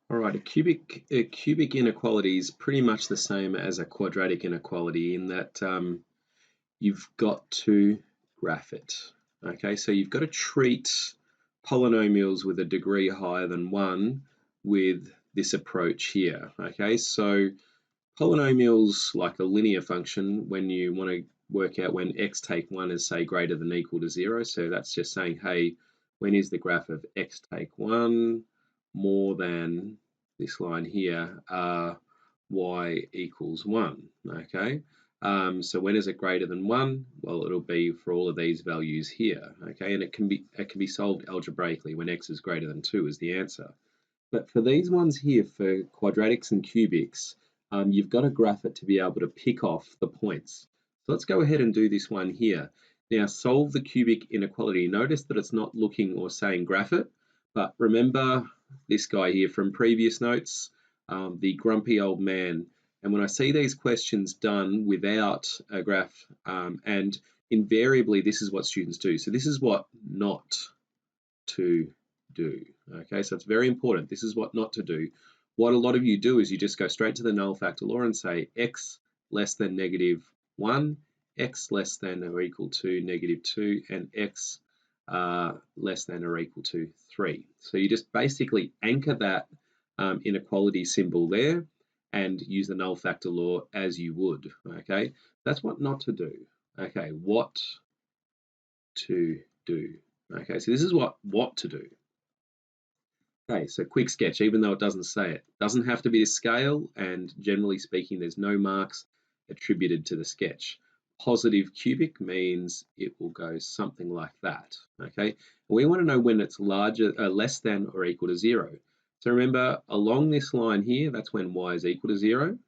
All right, a cubic inequality is pretty much the same as a quadratic inequality in that you've got to graph it. Okay, so you've got to treat polynomials with a degree higher than 1 with this approach here. Okay, so polynomials like a linear function, when you want to work out when x take 1 is say greater than or equal to 0, so that's just saying, hey, when is the graph of x take 1 more than this line here, y equals 1, okay? So when is it greater than 1? Well, it'll be for all of these values here, okay? And it can be solved algebraically when x is greater than 2 is the answer. But for these ones here, for quadratics and cubics, you've got to graph it to be able to pick off the points. So let's go ahead and do this one here. Now solve the cubic inequality. Notice that it's not looking or saying graph it, but remember this guy here from previous notes, the grumpy old man. And when I see these questions done without a graph, and invariably this is what students do. So this is what not to do. Okay, so it's very important. This is what not to do. What a lot of you do is you just go straight to the null factor law and say x less than -1, x less than or equal to -2, and x less than or equal to 3. So you just basically anchor that inequality symbol there and use the null factor law as you would. Okay, that's what not to do. Okay, what to do. Okay, so this is what to do. Okay, so quick sketch, even though it doesn't say it. Doesn't have to be to scale, and generally speaking, there's no marks attributed to the sketch. Positive cubic means it will go something like that. Okay, we want to know when it's less than or equal to 0. So remember, along this line here, that's when y is equal to 0.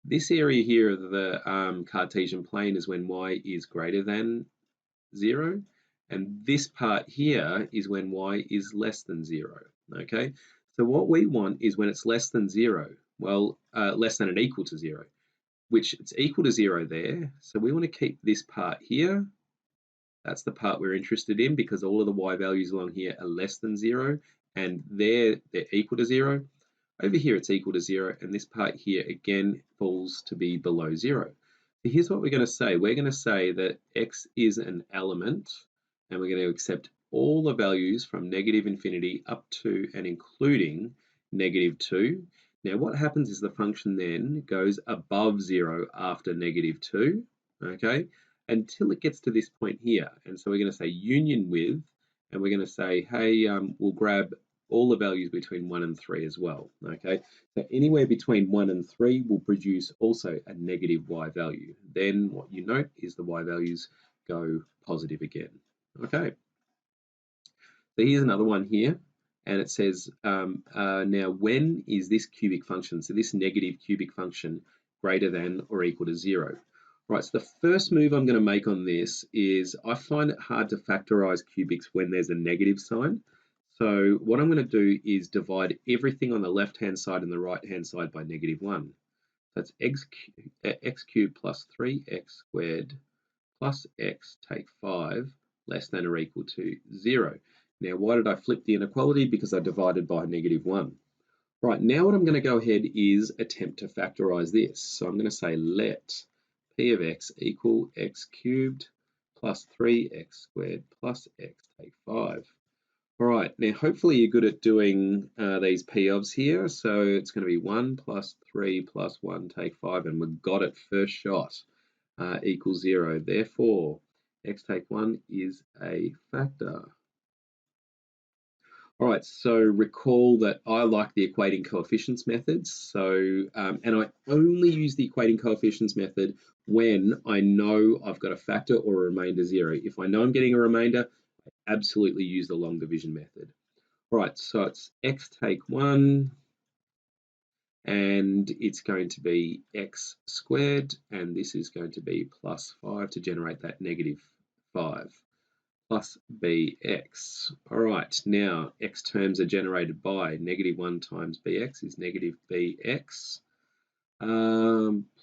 This area here of the Cartesian plane is when y is greater than 0, and this part here is when y is less than 0. Okay, so what we want is when it's less than 0, well, less than and equal to 0, which it's equal to 0 there, so we want to keep this part here. That's the part we're interested in because all of the y values along here are less than 0, and they're equal to 0. Over here it's equal to 0, and this part here again falls to be below 0. So here's what we're going to say. We're going to say that x is an element, and we're going to accept all the values from -infinity up to and including -2. Now what happens is the function then goes above 0 after -2, okay, until it gets to this point here. And so we're going to say union with, and we're going to say, hey, we'll grab all the values between 1 and 3 as well, okay? So anywhere between 1 and 3 will produce also a negative y value. Then what you note is the y values go positive again, okay? So here's another one here, and it says, now when is this cubic function, so this negative cubic function, greater than or equal to 0? Right, so the first move I'm going to make on this is I find it hard to factorize cubics when there's a negative sign. So what I'm going to do is divide everything on the left-hand side and the right-hand side by -1. That's x cubed plus 3x squared plus x take 5 less than or equal to 0. Now, why did I flip the inequality? Because I divided by -1. Right, now what I'm going to go ahead is attempt to factorize this. So I'm going to say let p of x equal x cubed plus 3x squared plus x take 5. All right, now hopefully you're good at doing these p ofs here. So it's going to be 1 plus 3 plus 1 take 5, and we got it first shot, equals 0. Therefore, x take 1 is a factor. All right, so recall that I like the equating coefficients methods. So, and I only use the equating coefficients method when I know I've got a factor or a remainder 0. If I know I'm getting a remainder, I absolutely use the long division method. All right, so it's x take 1, and it's going to be x squared, and this is going to be plus 5 to generate that -5. Plus bx. All right, now x terms are generated by -1 times bx is -bx,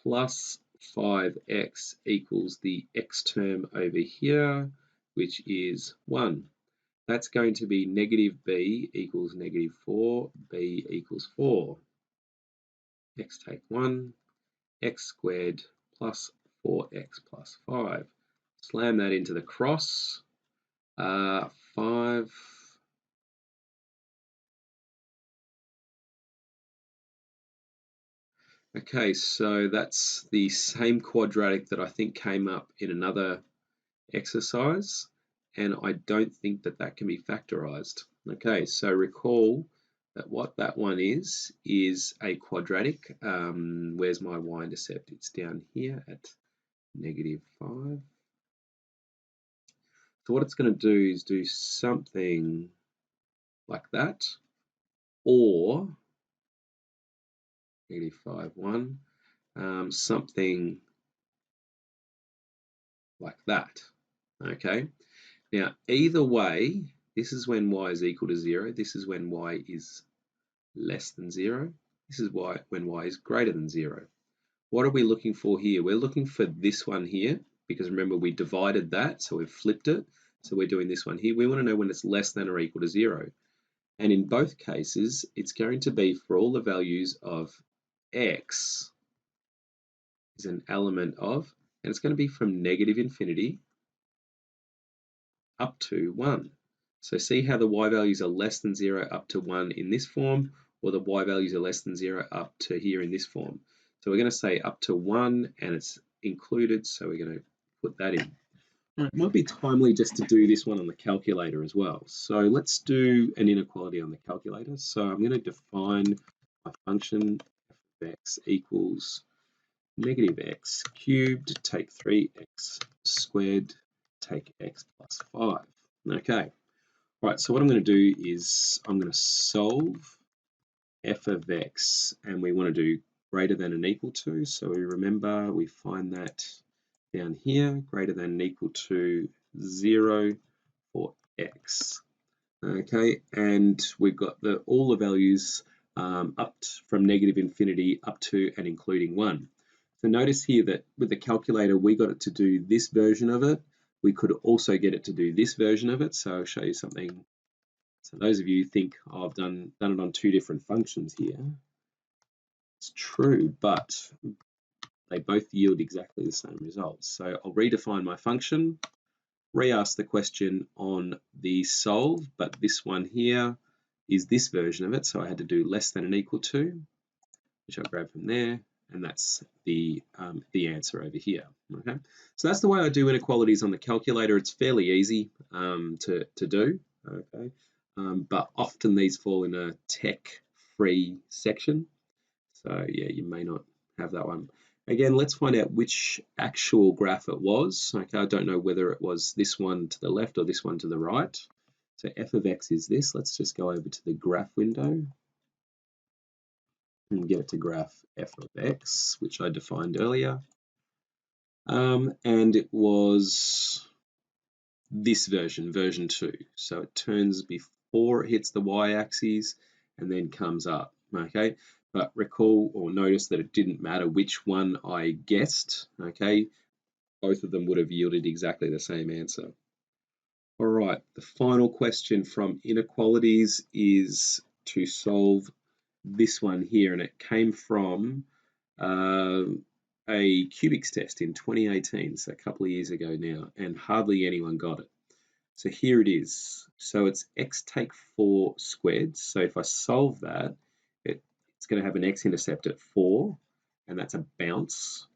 plus 5x equals the x term over here, which is 1. That's going to be negative b equals negative 4, b equals 4. X take 1, x squared plus 4x plus 5. Slam that into the cross. 5. Okay, so that's the same quadratic that I think came up in another exercise, and I don't think that that can be factorized. Okay, so recall that what that one is a quadratic. Where's my y-intercept? It's down here at negative 5. So what it's going to do is do something like that, or negative 5, 1, something like that. Okay, now either way, this is when y is equal to 0, this is when y is less than 0, this is when y is greater than 0. What are we looking for here? We're looking for this one here, because remember we divided that, so we've flipped it. So we're doing this one here. We want to know when it's less than or equal to 0. And in both cases, it's going to be for all the values of x is an element of, and it's going to be from negative infinity up to 1. So see how the y values are less than 0 up to 1 in this form, or the y values are less than 0 up to here in this form. So we're going to say up to 1, and it's included, so we're going to put that in. It might be timely just to do this one on the calculator as well. So let's do an inequality on the calculator. So I'm going to define my function f of x equals negative x cubed, take 3x squared, take x plus 5. Okay, right, so what I'm going to do is I'm going to solve f of x, and we want to do greater than and equal to. So we remember we find that down here, greater than and equal to 0 for x. Okay, and we've got all the values from negative infinity up to and including 1. So notice here that with the calculator, we got it to do this version of it. We could also get it to do this version of it. So I'll show you something. So those of you who think, oh, I've done it on 2 different functions here. It's true, but they both yield exactly the same results. So I'll redefine my function, re-ask the question on the solve, but this one here is this version of it. So I had to do less than and equal to, which I'll grab from there. And that's the answer over here. Okay, so that's the way I do inequalities on the calculator. It's fairly easy to do. Okay, but often these fall in a tech-free section. So yeah, you may not have that one. Again, let's find out which actual graph it was. Okay, I don't know whether it was this one to the left or this one to the right. So f of x is this. Let's just go over to the graph window and get it to graph f of x, which I defined earlier. And it was this version 2. So it turns before it hits the y-axis and then comes up. Okay, but recall or notice that it didn't matter which one I guessed. Okay, both of them would have yielded exactly the same answer. All right, the final question from inequalities is to solve this one here, and it came from a cubics test in 2018, so a couple of years ago now, and hardly anyone got it. So here it is. So it's x take 4 squared. So if I solve that, it's going to have an x-intercept at 4, and that's a bounce.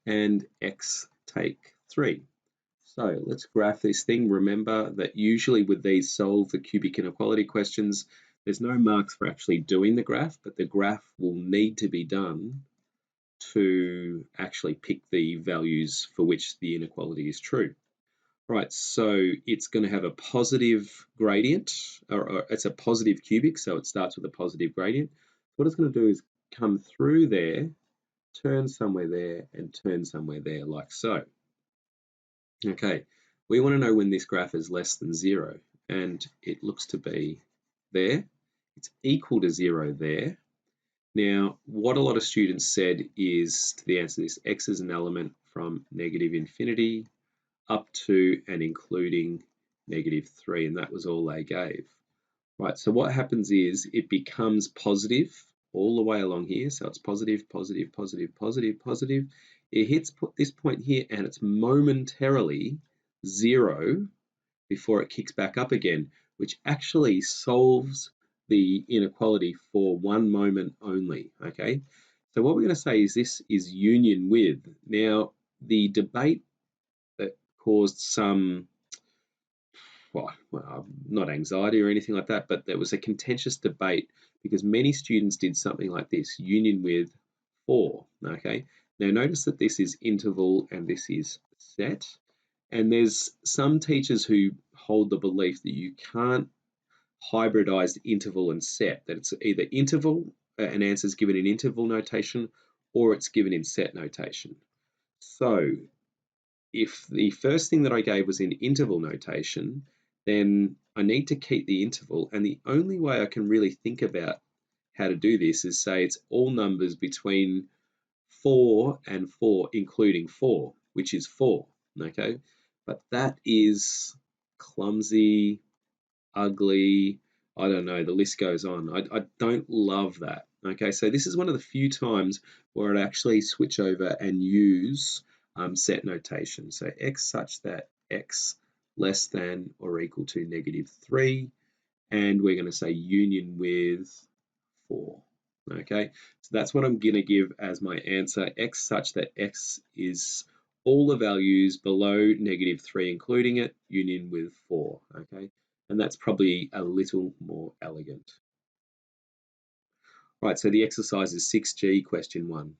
And x take 3. So let's graph this thing. Remember that usually with these solve the cubic inequality questions, there's no marks for actually doing the graph, but the graph will need to be done to actually pick the values for which the inequality is true. Right, so it's going to have a positive gradient, or it's a positive cubic, so it starts with a positive gradient. What it's going to do is come through there, turn somewhere there, and turn somewhere there, like so. Okay, we want to know when this graph is less than 0, and it looks to be there. It's equal to 0 there. Now, what a lot of students said is, to the answer to this, x is an element from negative infinity up to and including -3, and that was all they gave. Right, so what happens is it becomes positive all the way along here. So it's positive, positive, positive, positive, positive. It hits this point here and it's momentarily 0 before it kicks back up again, which actually solves the inequality for one moment only, okay? So what we're going to say is this is union with. Now, the debate that caused some, well, not anxiety or anything like that, but there was a contentious debate because many students did something like this, union with 4, okay? Now notice that this is interval and this is set, and there's some teachers who hold the belief that you can't hybridize interval and set, that it's either interval, an answer is given in interval notation, or it's given in set notation. So if the first thing that I gave was in interval notation, then I need to keep the interval. And the only way I can really think about how to do this is say it's all numbers between 4 and 4, including 4, which is 4, okay? But that is clumsy, ugly, I don't know, the list goes on. I don't love that. Okay, so this is one of the few times where I'd actually switch over and use set notation. So x such that x less than or equal to -3, and we're going to say union with 4. Okay, so that's what I'm going to give as my answer, x such that x is all the values below -3, including it, union with 4. Okay, and that's probably a little more elegant. Right, so the exercise is 6G, question 1.